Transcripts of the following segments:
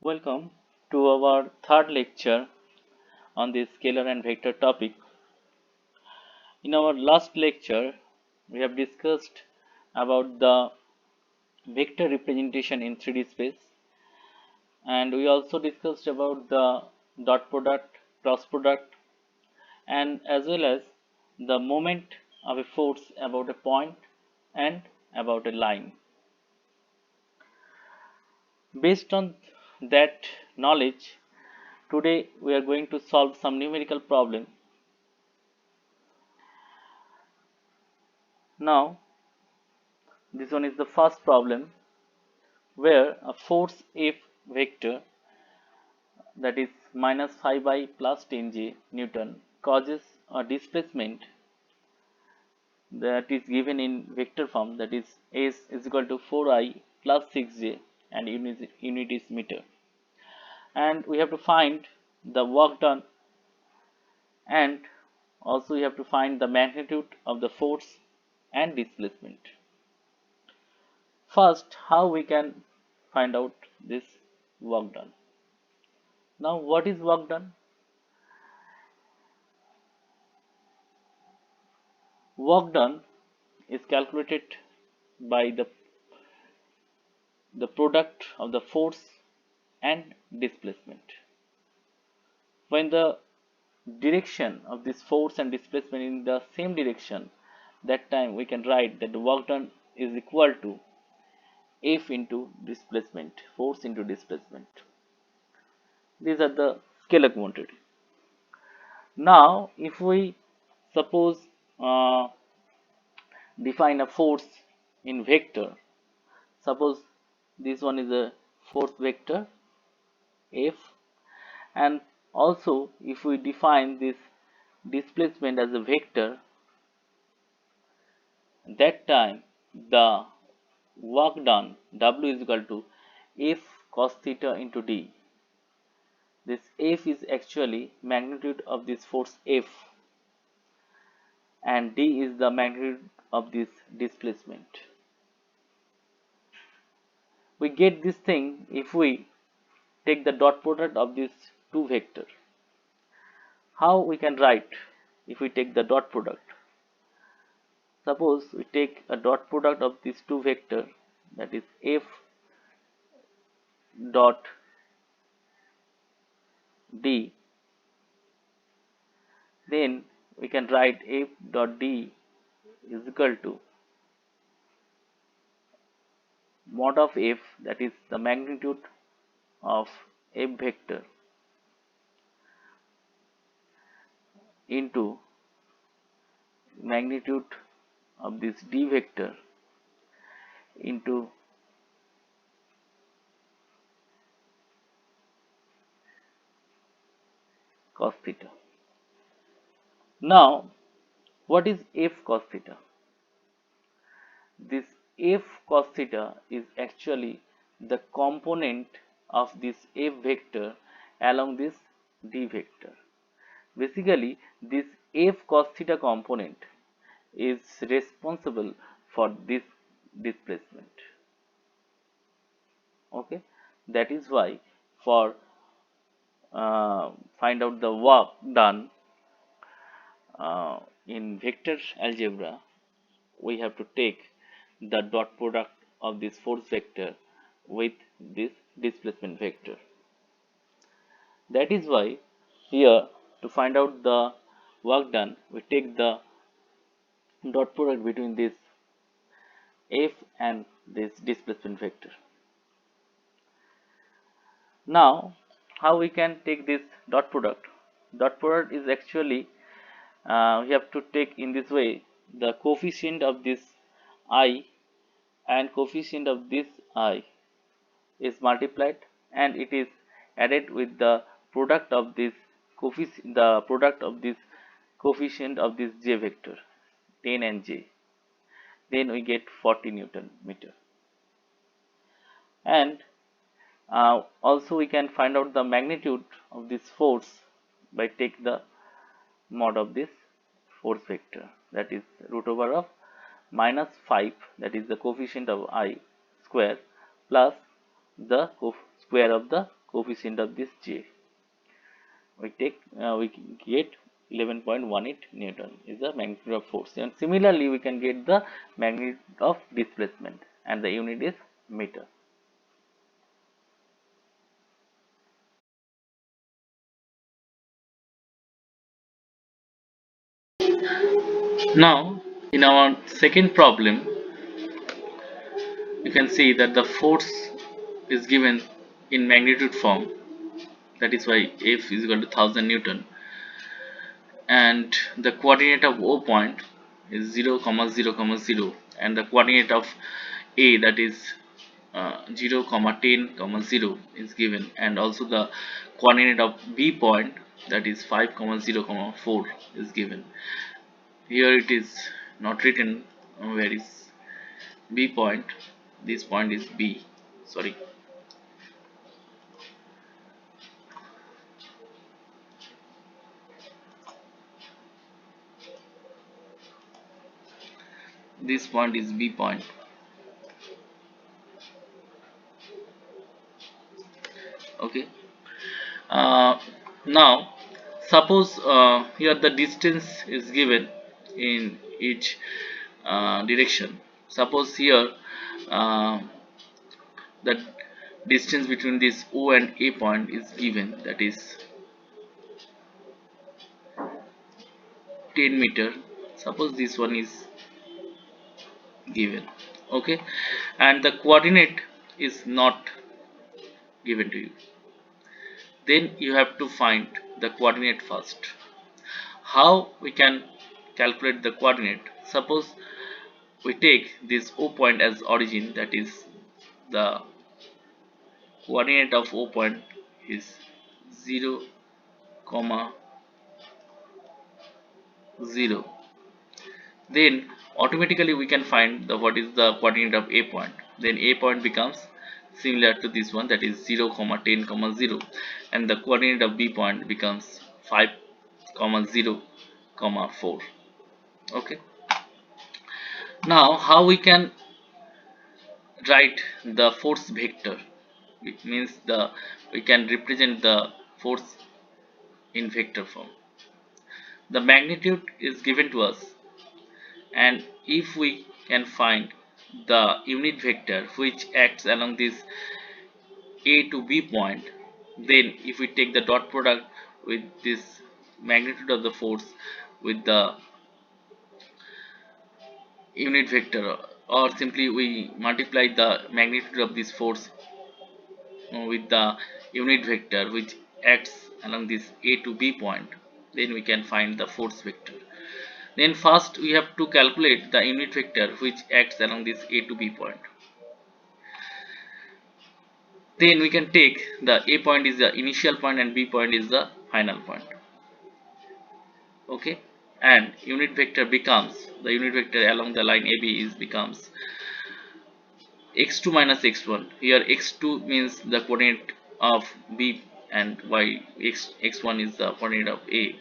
Welcome to our third lecture on the scalar and vector topic. In our last lecture, we have discussed about the vector representation in 3D space, and we also discussed about the dot product, cross product, and as well as the moment of a force about a point and about a line. Based on that knowledge, today we are going to solve some numerical problem. Now, this one is the first problem where a force F vector, that is minus 5 by plus 10j Newton, causes a displacement that is given in vector form, that is S is equal to 4I plus 6j, and unit is meter. And we have to find the work done, and also we have to find the magnitude of the force and displacement. First, how we can find out this work done? Now, what is work done? Work done is calculated by the product of the force and displacement. When the direction of this force and displacement in the same direction, that time we can write that the work done is equal to F into displacement, force into displacement. These are the scalar quantity. Now, if we suppose define a force in vector, suppose this one is a force vector F, and also if we define this displacement as a vector, that time the work done W is equal to F cos theta into D. This F is actually magnitude of this force F, and D is the magnitude of this displacement. We get this thing if we take the dot product of these two vectors. How we can write if we take the dot product? Suppose we take a dot product of these two vectors, that is F dot D, then we can write F dot D is equal to mod of F, that is the magnitude of F vector, into magnitude of this D vector into cos theta. Now, what is F cos theta? This F cos theta is actually the component of this F vector along this D vector. Basically, this F cos theta component is responsible for this displacement. Okay, that is why for find out the work done in vector algebra, we have to take the dot product of this force vector with this displacement vector. That is why here, to find out the work done, we take the dot product between this F and this displacement vector. Now, how we can take this dot product? Dot product is actually we have to take in this way: the coefficient of this I and coefficient of this I is multiplied, and it is added with the product of this coefficient, the product of this coefficient of this j vector, 10 and j. Then we get 40 Newton meter. And also we can find out the magnitude of this force by take the mod of this force vector, that is root over of minus 5, that is the coefficient of I square, plus the square of the coefficient of this J. We get 11.18 Newton is the magnitude of force, and similarly we can get the magnitude of displacement, and the unit is meter. Now in our second problem, you can see that the force is given in magnitude form, that is why F is equal to 1000 Newton, and the coordinate of O point is 0 comma 0 comma 0, and the coordinate of A, that is 0 comma 10 comma 0 is given, and also the coordinate of B point, that is 5 comma 0 comma 4 is given. Here it is not written where is B point. This point is B, sorry. This point is B point. Okay. uh, Now suppose here the distance is given in each direction. Suppose here uh, the distance between this O and A point is given, that is 10 meter. Suppose this one is given, okay, and the coordinate is not given to you. Then you have to find the coordinate first. How we can calculate the coordinate? Suppose we take this O point as origin, that is the coordinate of O point is 0 comma 0. Then automatically we can find the what is the coordinate of A point. Then A point becomes similar to this one, that is 0 comma 10 comma 0, and the coordinate of B point becomes 5 comma 0 comma 4. Okay. Now how we can write the force vector? It means we can represent the force in vector form. The magnitude is given to us, and if we can find the unit vector which acts along this A to B point, then if we take the dot product with this magnitude of the force with the unit vector, or simply we multiply the magnitude of this force with the unit vector which acts along this A to B point, then we can find the force vector. Then first we have to calculate the unit vector which acts along this A to B point. Then we can take the A point is the initial point and B point is the final point. Okay, and unit vector becomes, the unit vector along the line AB is becomes x2 minus x1. Here x2 means the coordinate of B, and x1 is the coordinate of A.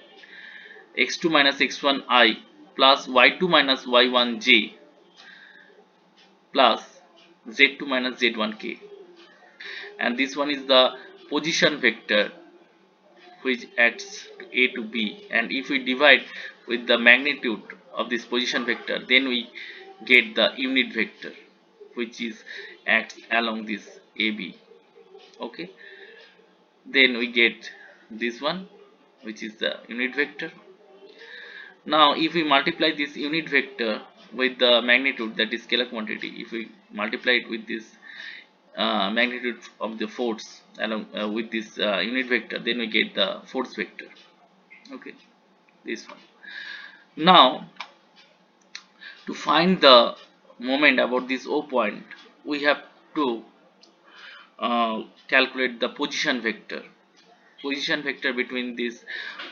x2 minus x1 I plus y2 minus y1 j plus z2 minus z1 k, and this one is the position vector which acts to A to B, and if we divide with the magnitude of this position vector, then we get the unit vector which is acts along this AB. Okay, then we get this one which is the unit vector. Now if we multiply this unit vector with the magnitude, that is scalar quantity, if we multiply it with this magnitude of the force along with this unit vector, then we get the force vector. Okay, this one. Now to find the moment about this O point, we have to calculate the position vector between this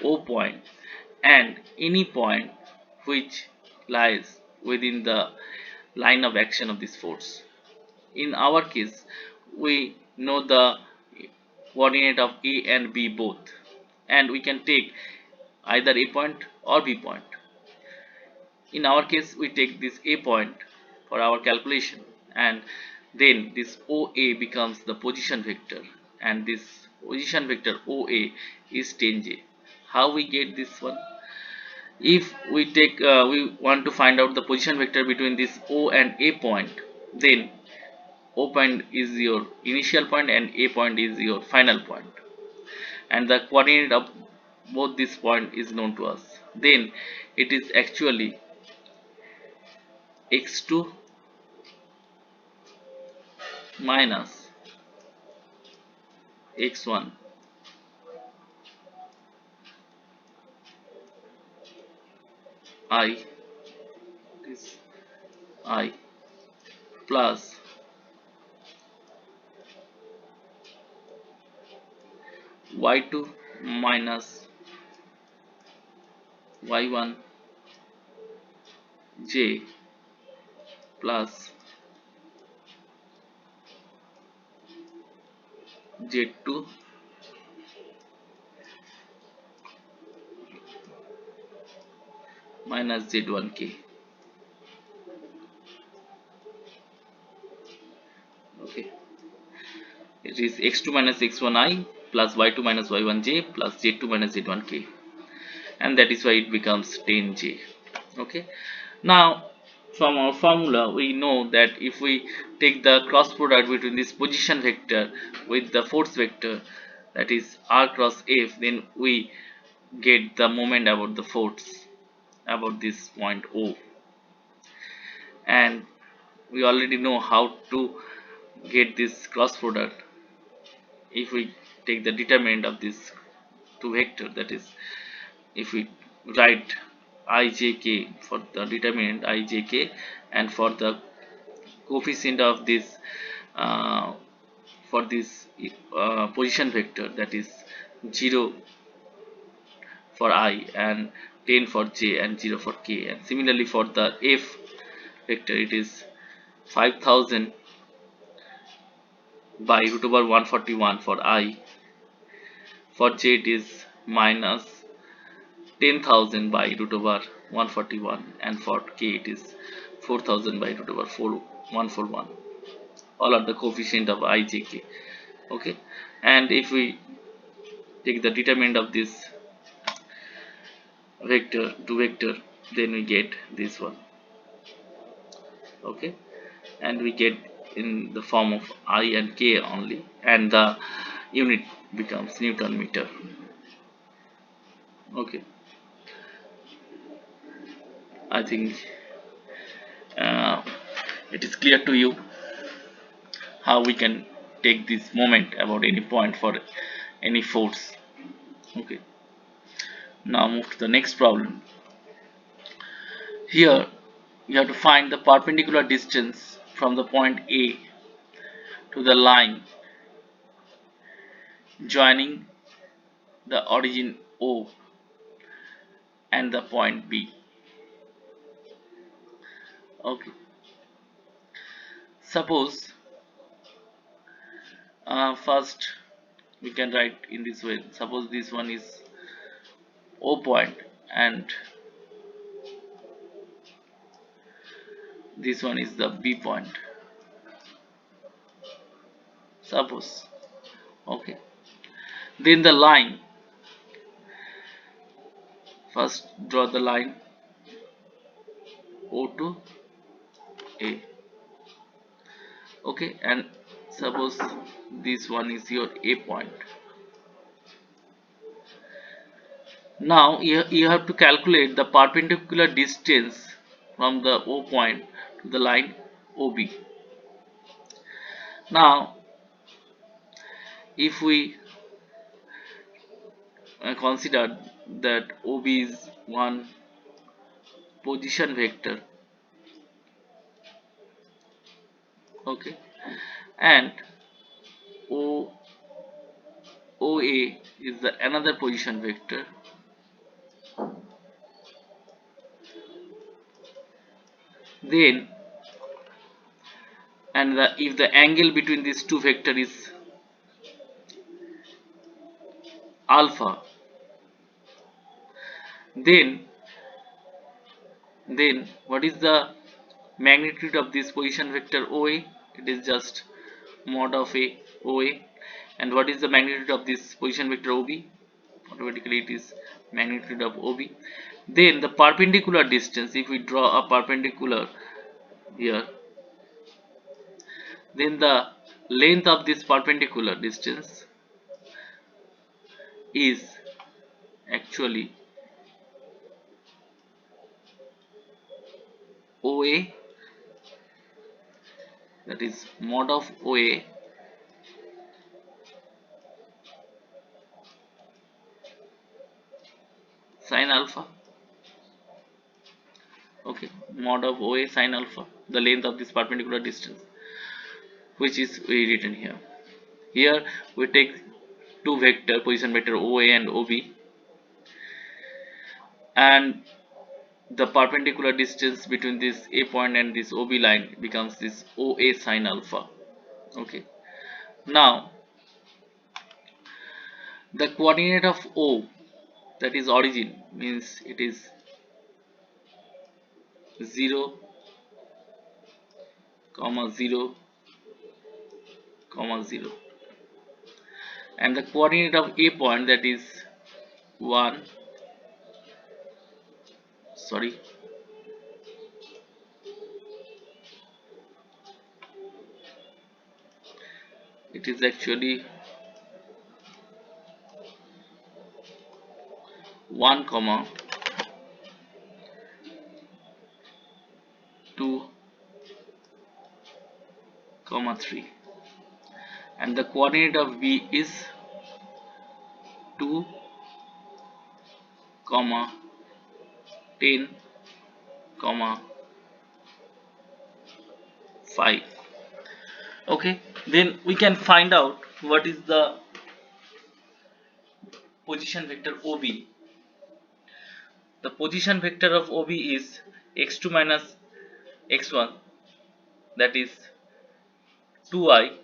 O point and any point which lies within the line of action of this force. In our case, we know the coordinate of A and B both, and we can take either A point or B point. In our case, we take this A point for our calculation, and then this OA becomes the position vector. and this position vector OA is 10j. How we get this one? If we take we want to find out the position vector between this O and A point, then O point is your initial point and A point is your final point, and the coordinate of both this point is known to us. Then it is actually x2 minus x1 I is I plus y2 minus y1 j plus z2 minus z1k. Okay, it is x2 minus x1I plus y2 minus y1j plus z2 minus z1k, and that is why it becomes 10j. Okay, now from our formula we know that if we take the cross product between this position vector with the force vector, that is r cross f, then we get the moment about the force about this point O, and we already know how to get this cross product if we take the determinant of this two vector. That is, if we write ijk for the determinant ijk, and for the coefficient of this uh, for this position vector, that is 0 for I and 10 for j and 0 for k, and similarly for the f vector it is 5000 by root over 141 for I, for j it is minus 10,000 by root over 141, and for k it is 4,000 by root over 141. All are the coefficient of ijk. Okay, and if we take the determinant of this vector to vector, then we get this one. Okay, and we get in the form of I and k only, and the unit becomes Newton meter. Okay, I think uh, it is clear to you how we can take this moment about any point for any force. Okay, now move to the next problem. Here you have to find the perpendicular distance from the point A to the line joining the origin O and the point B. Okay, suppose first we can write in this way. Suppose this one is O point and this one is the B point. Suppose, okay, then the line, first draw the line O to A. Okay, and suppose this one is your A point. Now you have to calculate the perpendicular distance from the O point to the line OB. Now if we consider that OB is one position vector, okay, and O OA is the another position vector, then and if the angle between these two vector is alpha, then what is the magnitude of this position vector OA? It is just mod of A OA, And what is the magnitude of this position vector OB? Automatically it is magnitude of OB. Then the perpendicular distance, if we draw a perpendicular here, then the length of this perpendicular distance is actually OA, that is mod of OA sin alpha. Okay, mod of OA sin alpha, the length of this perpendicular distance, which is written here. Here we take two vector, position vector OA and OB, and the perpendicular distance between this A point and this OB line becomes this OA sin alpha. Okay, now the coordinate of O, that is origin, means it is 0 comma 0 comma 0, and the coordinate of A point, that is 1, sorry, it is actually 1 comma 2 comma 3, and the coordinate of B is 2 comma 10 comma 5. Okay, then we can find out what is the position vector OB. The position vector of OB is x2 minus x1, that is 2i,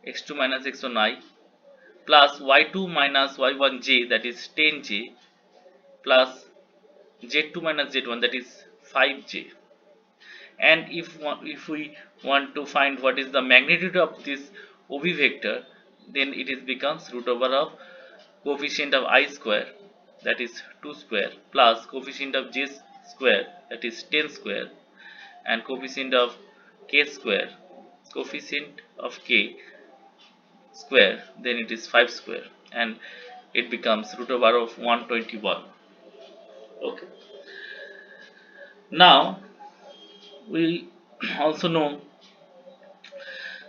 x2 minus x1i, plus y2 minus y1j, that is 10j, plus z2 minus z1, that is 5j. And if we want to find what is the magnitude of this OB vector, then it is becomes root over of coefficient of I square, that is 2 square, plus coefficient of j square, that is 10 square, and coefficient of k square, coefficient of k square, then it is 5 square, and it becomes root over of 121. Okay, now we also know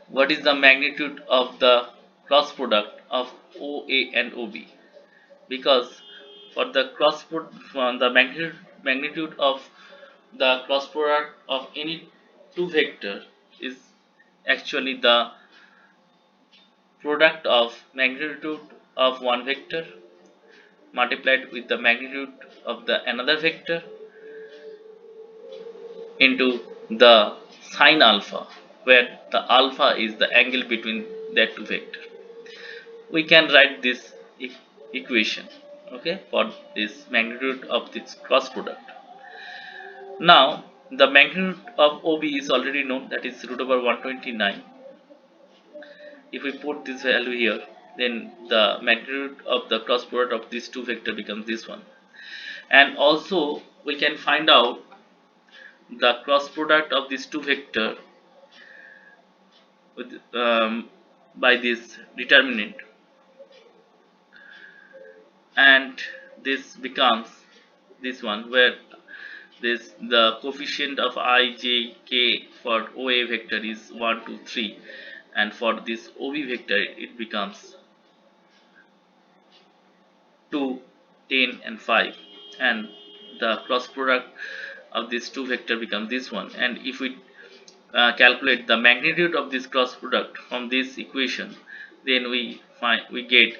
what is the magnitude of the cross product of OA and OB, because for the the magnitude of the cross product of any two vector is actually the product of magnitude of one vector multiplied with the magnitude of the another vector into the sine alpha, where the alpha is the angle between that two vector. We can write this equation, okay, for this magnitude of this cross product. Now the magnitude of OB is already known, that is root over 129. If we put this value here, then the magnitude of the cross product of these two vector becomes this one. And also we can find out the cross product of these two vector with, by this determinant, and this becomes this one, where this the coefficient of I, j, k for OA vector is 1 2 3, and for this OB vector it becomes 2 10 and 5, and the cross product of these two vector becomes this one. And if we calculate the magnitude of this cross product from this equation, then we get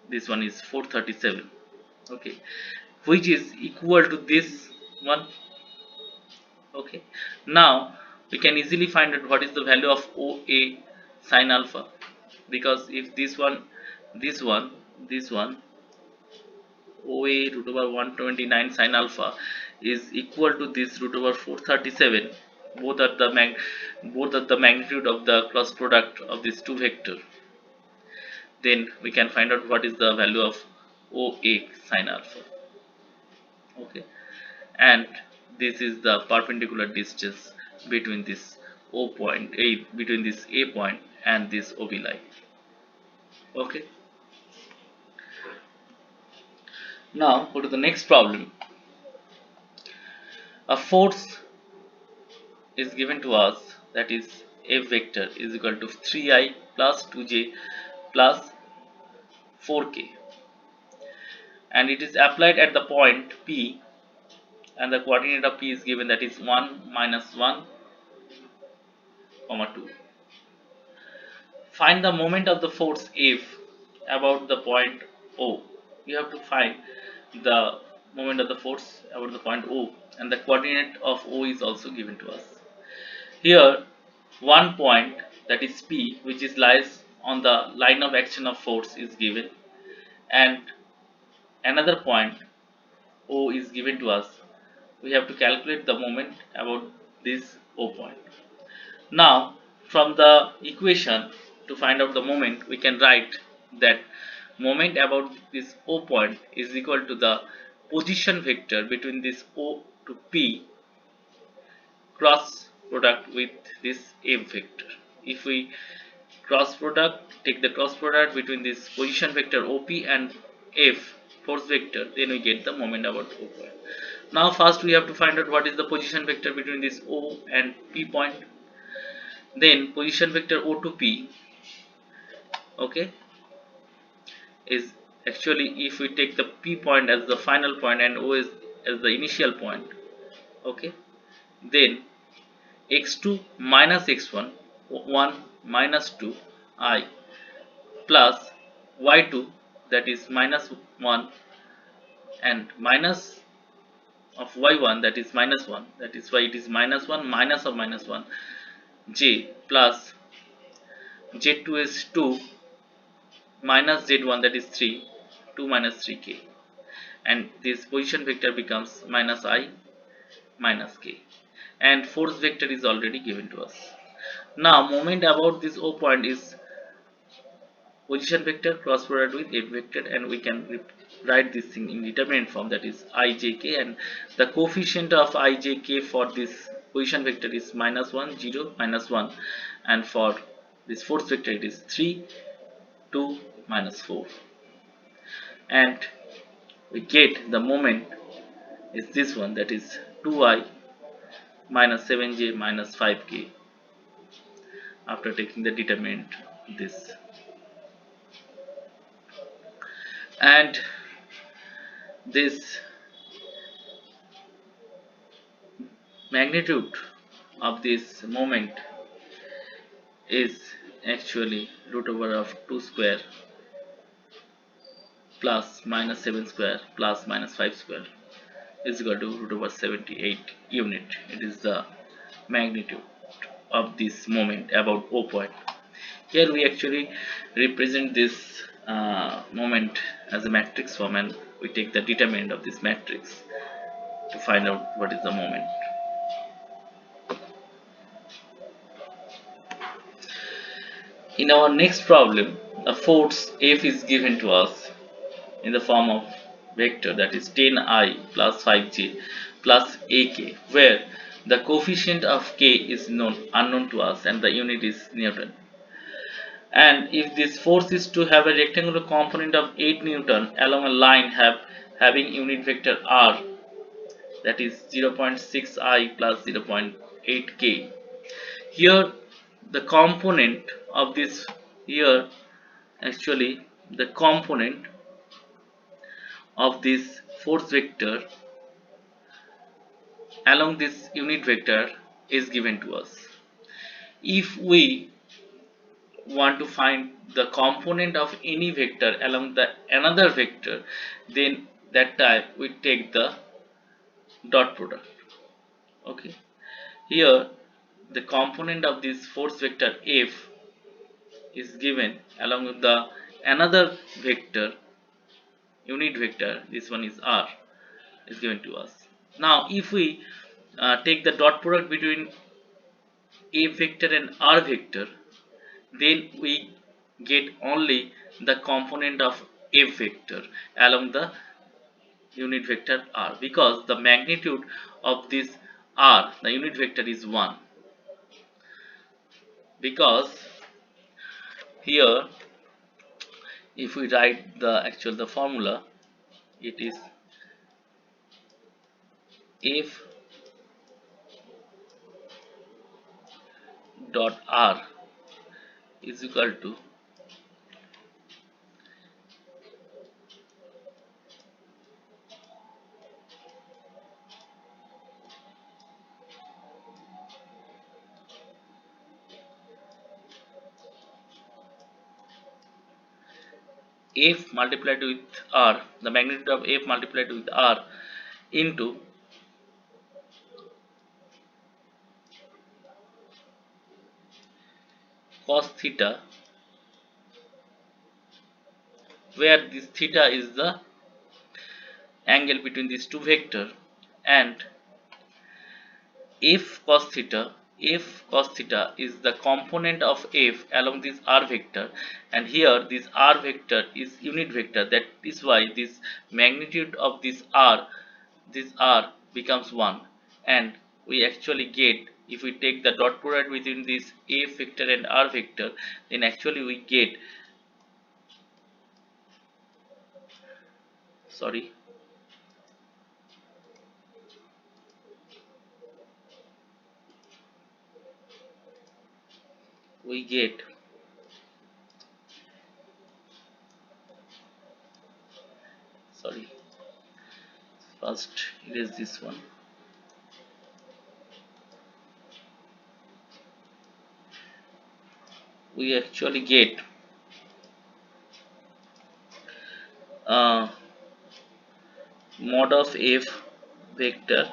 this one is 437, okay, which is equal to this one. Okay, now we can easily find out what is the value of OA sin alpha, because if this one OA root over 129 sin alpha is equal to this root over 437, both are the magnitude of the cross product of these two vector. then we can find out what is the value of OA sine alpha. Okay, and this is the perpendicular distance between this O point, between this A point and this OB line. Okay, now go to the next problem. A force is given to us, that is F vector is equal to 3I plus 2J plus 4K, and it is applied at the point P, and the coordinate of P is given, that is 1 minus 1 comma 2. Find the moment of the force F about the point O. You have to find the moment of the force about the point O, and the coordinate of O is also given to us. Here, one point, that is P, which is lies on the line of action of force, is given, and another point O is given to us. We have to calculate the moment about this O point. Now, from the equation, to find out the moment, we can write that moment about this O point is equal to the position vector between this O to P cross product with this F vector. If we take the cross product between this position vector OP and F force vector, then we get the moment about O point. Now first we have to find out what is the position vector between this O and P point. Then position vector O to P, okay, is actually, if we take the P point as the final point and O as the initial point, okay, then x2 minus x1, 1 minus 2 I plus y2, that is minus 1, and minus of y1, that is minus 1, that is why it is minus 1 minus of minus 1, j plus z2 is 2 minus z1, that is 3, 2 minus 3k, and this position vector becomes minus I minus k, and force vector is already given to us. Now moment about this O point is position vector cross product with F vector, and we can write this thing in determinant form, that is ijk, and the coefficient of ijk for this position vector is minus 1, 0, minus 1, and for this force vector it is 3, 2, minus 4, and we get the moment is this one, that is 2I minus 7J minus 5K after taking the determinant this. And this magnitude of this moment is actually root over of 2 square plus minus 7 square plus minus 5 square is equal to root over 78 unit. It is the magnitude of this moment about O point. Here we actually represent this moment as a matrix form, and we take the determinant of this matrix to find out what is the moment. In our next problem, a force F is given to us in the form of vector, that is 10I plus 5J plus AK, where the coefficient of K is unknown to us, and the unit is Newton. And if this force is to have a rectangular component of 8 Newton along a line having unit vector R, that is 0.6 I plus 0.8 K. Here the component of this, here actually the component of this force vector along this unit vector is given to us. If we want to find the component of any vector along the another vector, then that time we take the dot product. Okay, here the component of this force vector F is given along with the another vector, unit vector, this one is R, is given to us. Now if we take the dot product between A vector and R vector, then we get only the component of F vector along the unit vector r, because the magnitude of this r, the unit vector, is 1. Because here, if we write the formula, it is F dot r is equal to F multiplied with r, the magnitude of F multiplied with r, into cos theta, where this theta is the angle between these two vectors, and f cos theta is the component of f along this r vector, and here this r vector is unit vector. That is why this magnitude of this r becomes 1, and we actually get, if we take the dot product between this f vector and r vector, then actually we get, sorry, we get sorry first erase this one. We actually get uh, mod of f vector,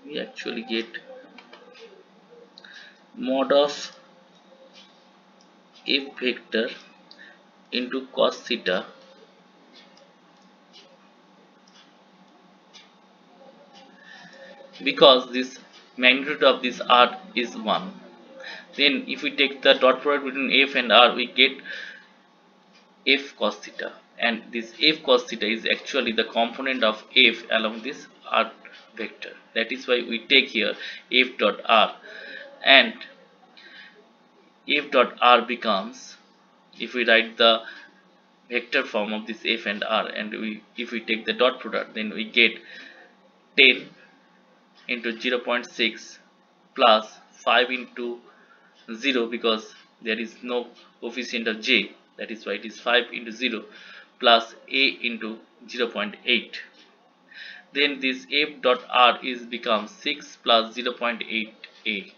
we actually get mod of f vector into cos theta, because this magnitude of this r is 1. Then if we take the dot product between f and r, we get f cos theta, and this f cos theta is actually the component of f along this r vector. That is why we take here f dot r, and f dot r becomes, if we write the vector form of this f and r, and if we take the dot product, then we get 10 into 0.6 plus 5 into 0, because there is no coefficient of j, that is why it is 5 into 0 plus a into 0.8. Then this f dot r is becomes 6 plus 0.8 a,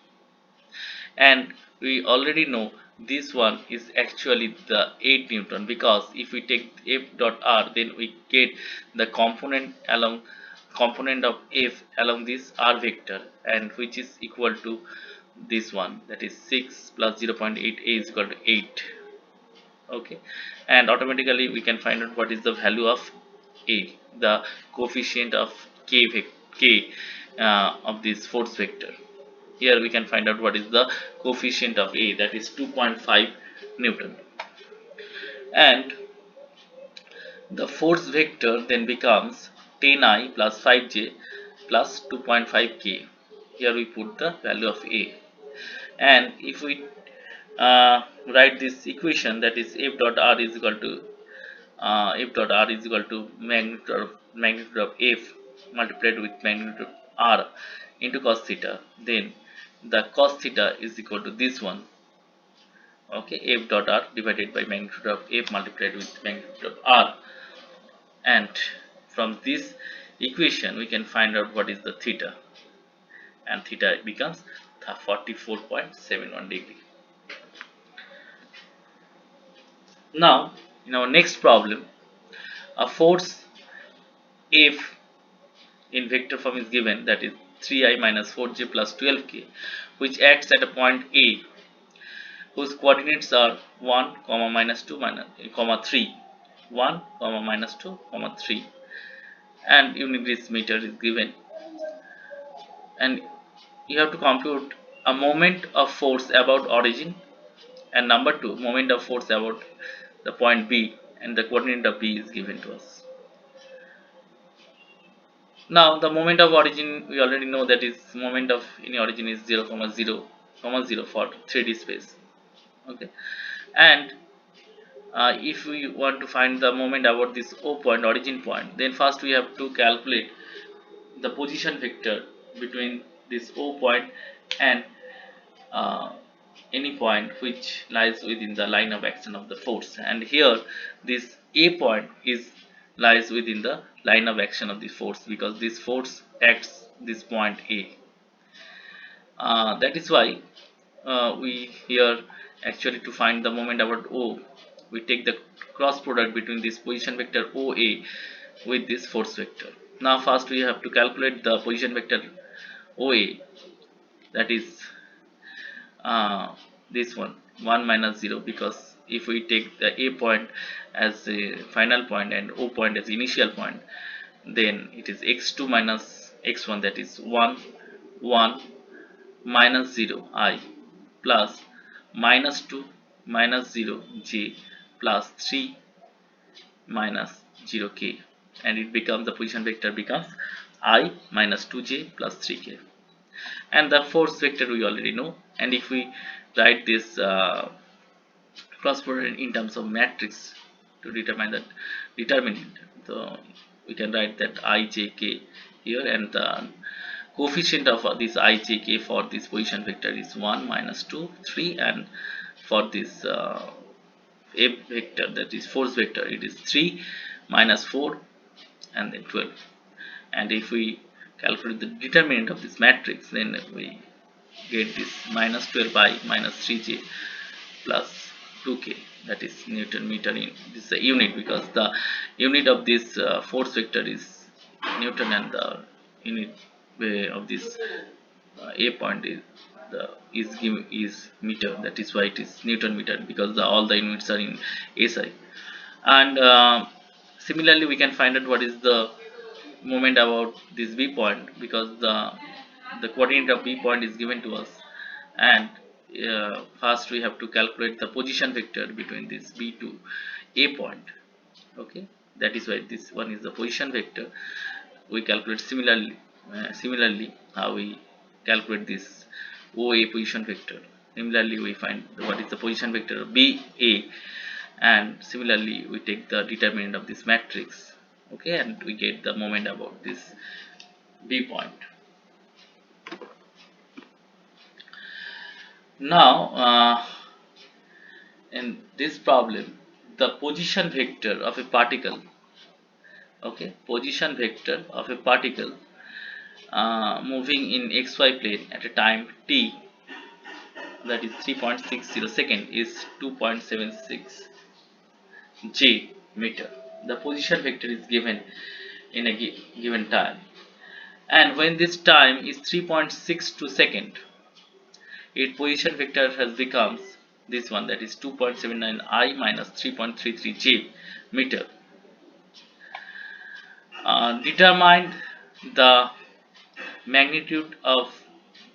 and we already know this one is actually the 8 Newton, because if we take f dot r, then we get the component of f along this r vector, and which is equal to this one, that is 6 plus 0.8 a is equal to 8. Okay, and automatically we can find out what is the value of a, the coefficient of k of this force vector. Here we can find out what is the coefficient of a, that is 2.5 Newton, and the force vector then becomes 10I plus 5j plus 2.5k. Here we put the value of a, and if we write this equation, that is f dot r is equal to magnitude of f multiplied with magnitude of r into cos theta, then the cos theta is equal to this one. Okay, f dot r divided by magnitude of f multiplied with magnitude of r, and from this equation we can find out what is the theta, and theta becomes 44.71 degree. Now in our next problem, a force F in vector form is given, that is 3I minus 4j plus 12k, which acts at a point A whose coordinates are 1 comma minus 2 minus comma 3, 1 comma minus 2 comma 3, and unit this meter is given and you have to compute a moment of force about origin, and number 2 moment of force about the point B, and the coordinate of B is given to us. Now the moment of origin, we already know that is moment of any origin is 0 comma 0 comma 0 for 3D space. Okay, and if we want to find the moment about this O point, origin point, then first we have to calculate the position vector between this O point and uh, any point which lies within the line of action of the force. And here this A point is lies within the line of action of the force, because this force acts this point A. That is why we here actually, to find the moment about O, we take the cross product between this position vector OA with this force vector. Now first we have to calculate the position vector OA, that is this one 1 minus 0, because if we take the A point as a final point and O point as initial point, then it is x2 minus x1, that is 1 1 minus 0 I plus minus 2 minus 0 j plus 3 minus 0 k, and it becomes, the position vector becomes I minus 2j plus 3k. And the force vector we already know, and if we write this cross product in terms of matrix to determine the determinant, so we can write that ijk here, and the coefficient of this ijk for this position vector is 1 minus 2 3, and for this a vector, that is force vector, it is 3 minus 4 and then 12. And if we calculate the determinant of this matrix, then we get this minus 12 I minus 3j plus 2k, that is Newton meter. In this is a unit, because the unit of this force vector is Newton, and the unit of this A point is meter, that is why it is Newton meter, because all the units are in SI. And similarly we can find out what is the moment about this B point, because the coordinate of B point is given to us. And first we have to calculate the position vector between this B to A point. Okay, that is why this one is the position vector. We calculate similarly how we calculate this OA position vector. Similarly we find what is the position vector of BA, and similarly we take the determinant of this matrix. Okay, and we get the moment about this B point. Now in this problem, the position vector of a particle, okay, position vector of a particle moving in xy plane at a time t, that is 3.60 second, is 2.76 j meter. The position vector is given in a given time, and when this time is 3.62 second, its position vector has becomes this one, that is 2.79 I minus 3.33 j meter. Determine the magnitude of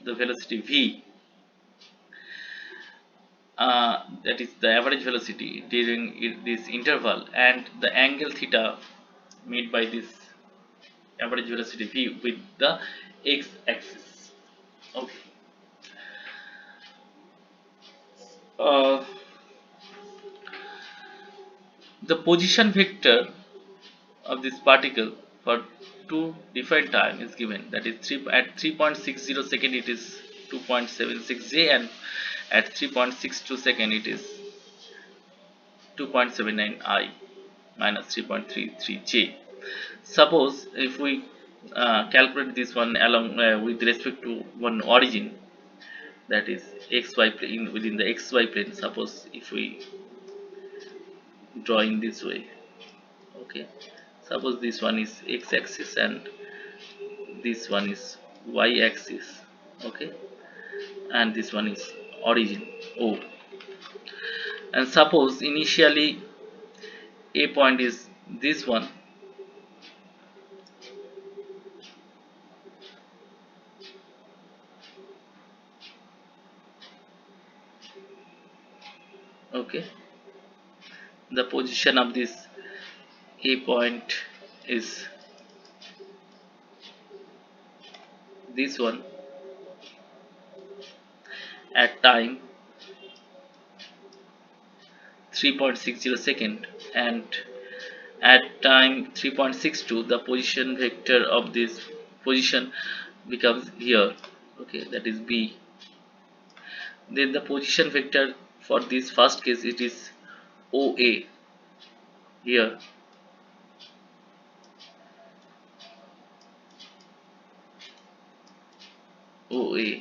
the velocity v, that is the average velocity during this interval, and the angle theta made by this average velocity v with the x-axis. Okay. Uh, the position vector of this particle for two different time is given, that is at 3.60 second it is 2.76 j, and at 3.62 second it is 2.79 I minus 3.33 j. Suppose if we calculate this one along with respect to one origin, that is xy plane, within the xy plane. Suppose if we draw in this way, okay, suppose this one is x-axis and this one is y-axis, okay, and this one is origin O, and suppose initially A point is this one, Okay, the position of this A point is this one at time 3.60 second, and at time 3.62 the position vector of this position becomes here. Okay, that is B. Then the position vector for this first case, it is OA here. OA,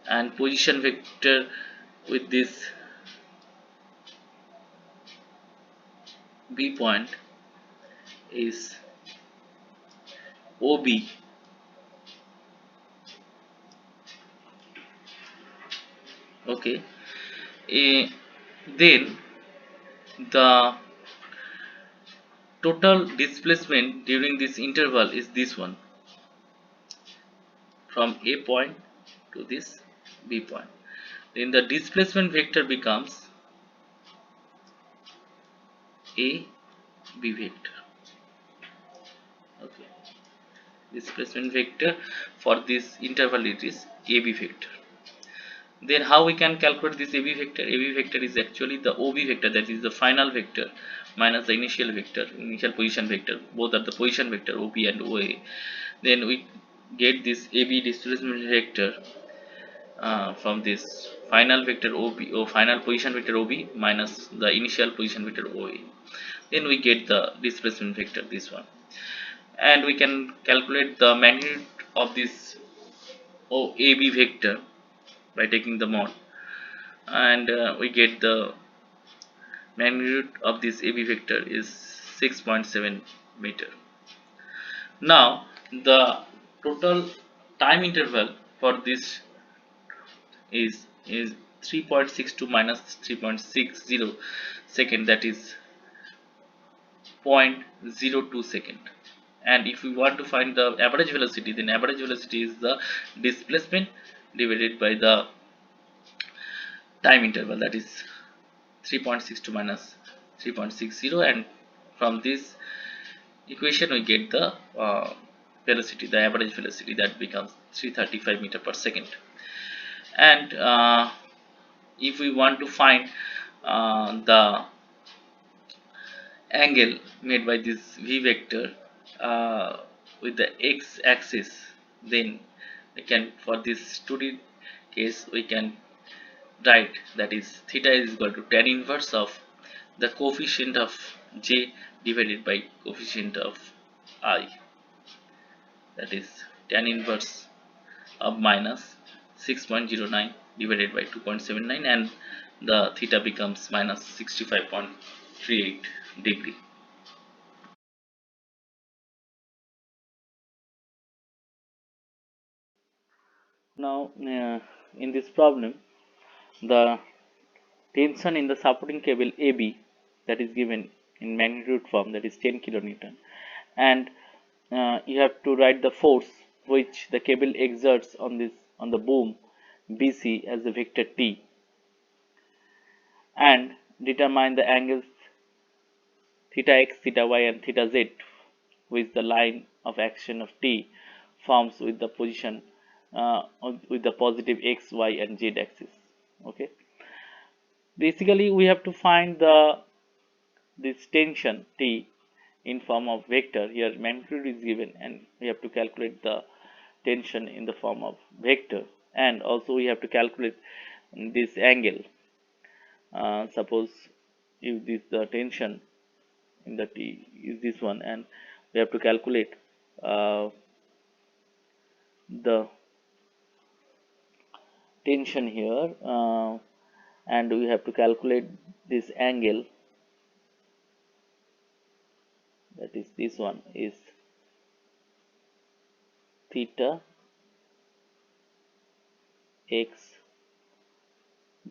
and position vector with this B point is OB. Okay, a then the total displacement during this interval is this one, from A point to this B point. Then the displacement vector becomes A B vector. Okay, displacement vector for this interval, it is AB vector. Then how we can calculate this AB vector? AB vector is actually the OB vector, that is the final vector, minus the initial vector, initial position vector. Both are the position vector, OB and OA. Then we get this AB displacement vector from this final vector OB, or final position vector OB, minus the initial position vector OA. Then we get the displacement vector, this one, and we can calculate the magnitude of this OAB vector by taking the mod, and we get the magnitude of this AB vector is 6.7 meter. Now the total time interval for this is 3.62 minus 3.60 second, that is 0.02 second. And if we want to find the average velocity, then average velocity is the displacement divided by the time interval, that is 3.62 minus 3.60, and from this equation we get the velocity, the average velocity, that becomes 335 meter per second. And if we want to find the angle made by this v vector with the x axis, then we can, for this 2D case, we can write that is theta is equal to tan inverse of the coefficient of j divided by coefficient of I, that is tan inverse of minus 6.09 divided by 2.79, and the theta becomes minus 65.38 degree. Now in this problem, the tension in the supporting cable AB, that is given in magnitude form, that is 10 kilonewton, and you have to write the force which the cable exerts on the boom BC as the vector T, and determine the angles theta x, theta y, and theta z which the line of action of T forms with the position with the positive x, y, and z axis. Okay, basically we have to find this tension T in form of vector. Here magnitude is given, and we have to calculate the tension in the form of vector, and also we have to calculate this angle. Suppose if this the tension in the T is this one, and we have to calculate the tension here, and we have to calculate this angle, that is this one is theta x,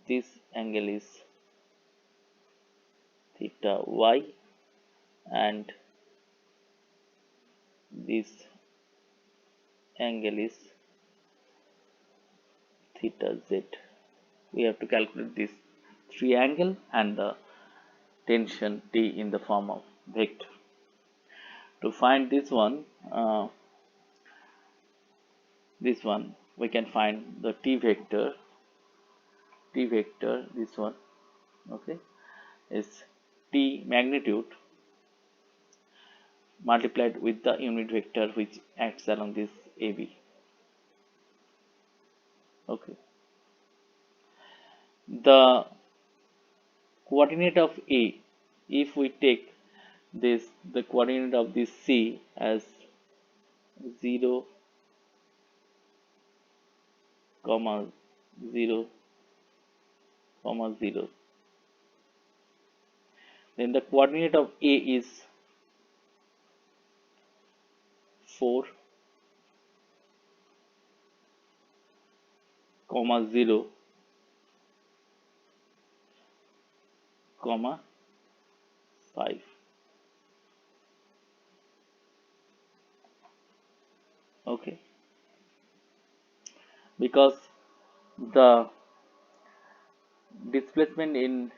this angle is theta y, and this angle is theta z. We have to calculate this triangle and the tension T in the form of vector. To find this one we can find the T vector, this one, okay, is T magnitude multiplied with the unit vector which acts along this AB. Okay, the coordinate of A, if we take the coordinate of this C as 0, 0, 0, then the coordinate of A is 4, 0, 5. Okay, because the displacement in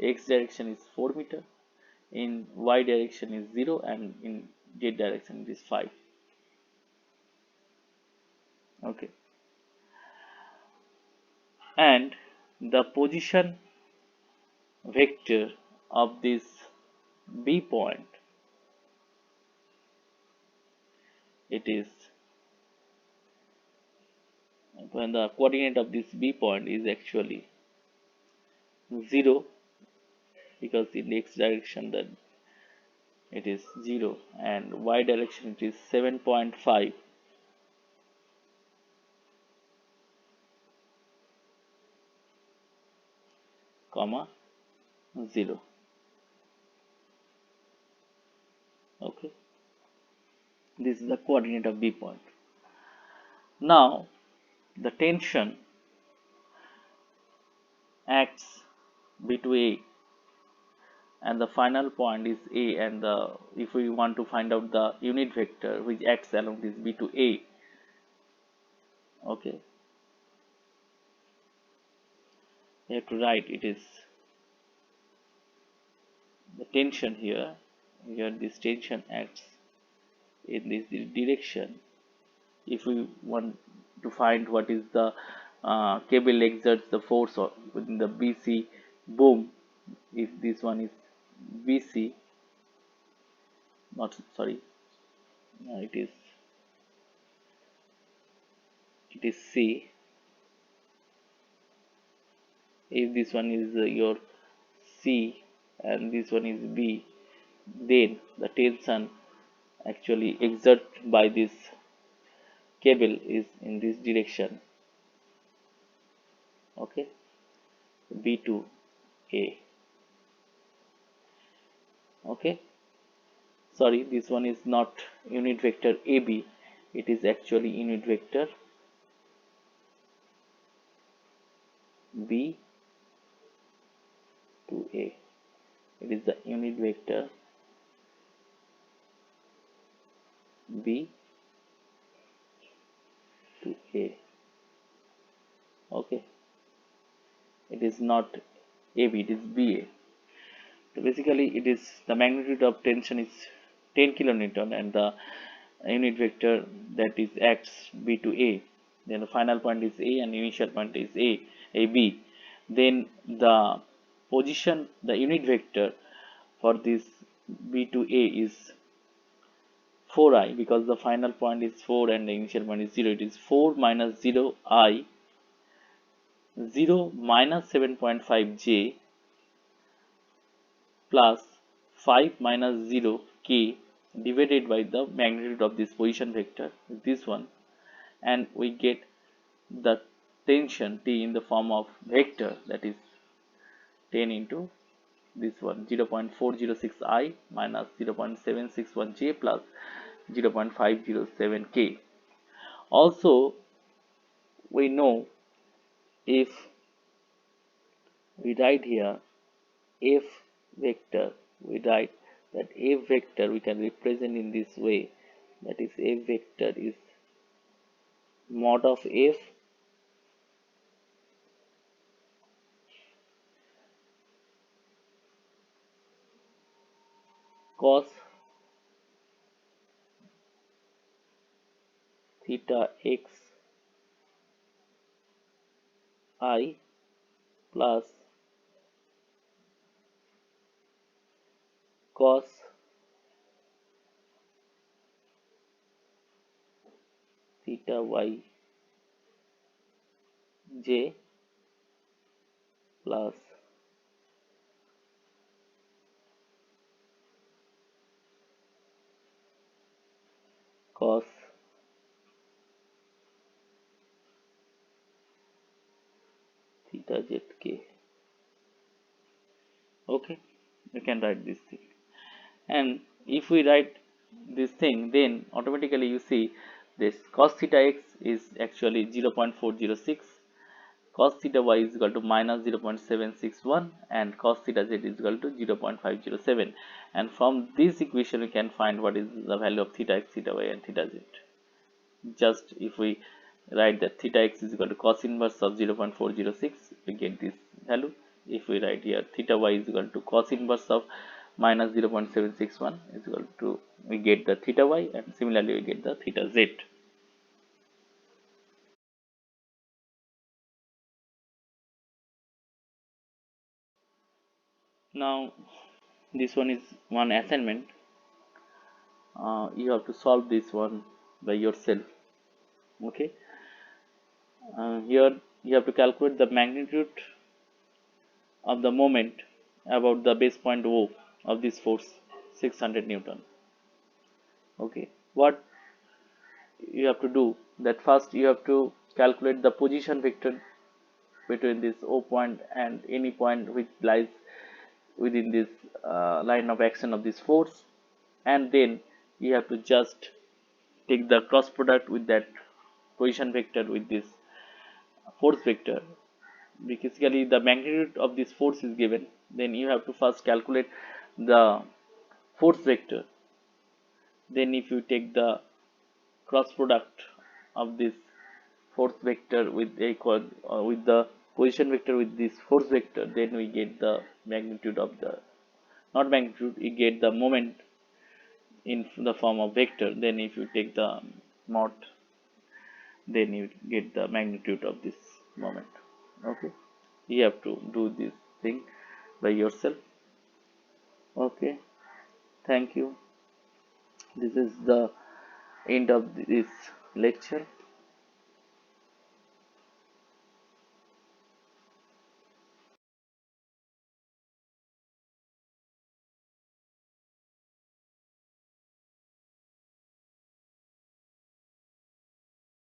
x direction is 4 meter, in y direction is 0, and in z direction it is 5. Okay, and the position vector of this B point, it is, when the coordinate of this B point is actually 0, because in x direction that it is 0 and y direction it is 7.5, comma 0. Okay, this is the coordinate of B point. Now the tension acts B to A, and the final point is A, and if we want to find out the unit vector which acts along this B to A, okay, we have to write it is the tension here this tension acts in this direction. If we want to find what is the cable exerts the force within the BC boom, if this one is BC, not sorry, it is C. If this one is your C and this one is B, then the tension actually exerted by this cable is in this direction. Okay, B to A. Okay, sorry, this one is not unit vector AB, it is actually unit vector B to A. It is the unit vector B to A. Okay, it is not AB, it is BA. So basically it is the magnitude of tension is 10 kilonewton and the unit vector that is acts B to A, then the final point is A and initial point is AB. Then the position, the unit vector for this B to A is 4i, because the final point is 4 and the initial point is 0. It is 4 minus 0i, 0 minus 7.5j plus 5 minus 0 k divided by the magnitude of this position vector, this one, and we get the tension T in the form of vector, that is 10 into this one, 0.406i minus 0.761j plus 0.507k. Also we know, if we write here F vector, we write that F vector we can represent in this way, that is F vector is mod of F cos theta x I plus cos theta y j plus cos theta zk. Okay, you can write this thing, and if we write this thing, then automatically you see this cos theta x is actually 0.406, cos theta y is equal to minus 0.761, and cos theta z is equal to 0.507, and from this equation we can find what is the value of theta x, theta y, and theta z. Just if we write that theta x is equal to cos inverse of 0.406, we get this value. If we write here theta y is equal to cos inverse of minus 0.761 is equal to, we get the theta y, and similarly we get the theta z. Now this one is one assignment. You have to solve this one by yourself. Okay, here you have to calculate the magnitude of the moment about the base point O of this force 600 Newton. Okay, what you have to do, that first you have to calculate the position vector between this O point and any point which lies within this line of action of this force, and then you have to just take the cross product with that position vector with this force vector. Basically the magnitude of this force is given, then you have to first calculate the force vector, then if you take the cross product of this force vector with with the position vector with this force vector, then we get the magnitude of the, not magnitude, we get the moment in the form of vector. Then if you take the mod, then you get the magnitude of this moment. Okay, you have to do this thing by yourself. Okay, thank you. This is the end of this lecture.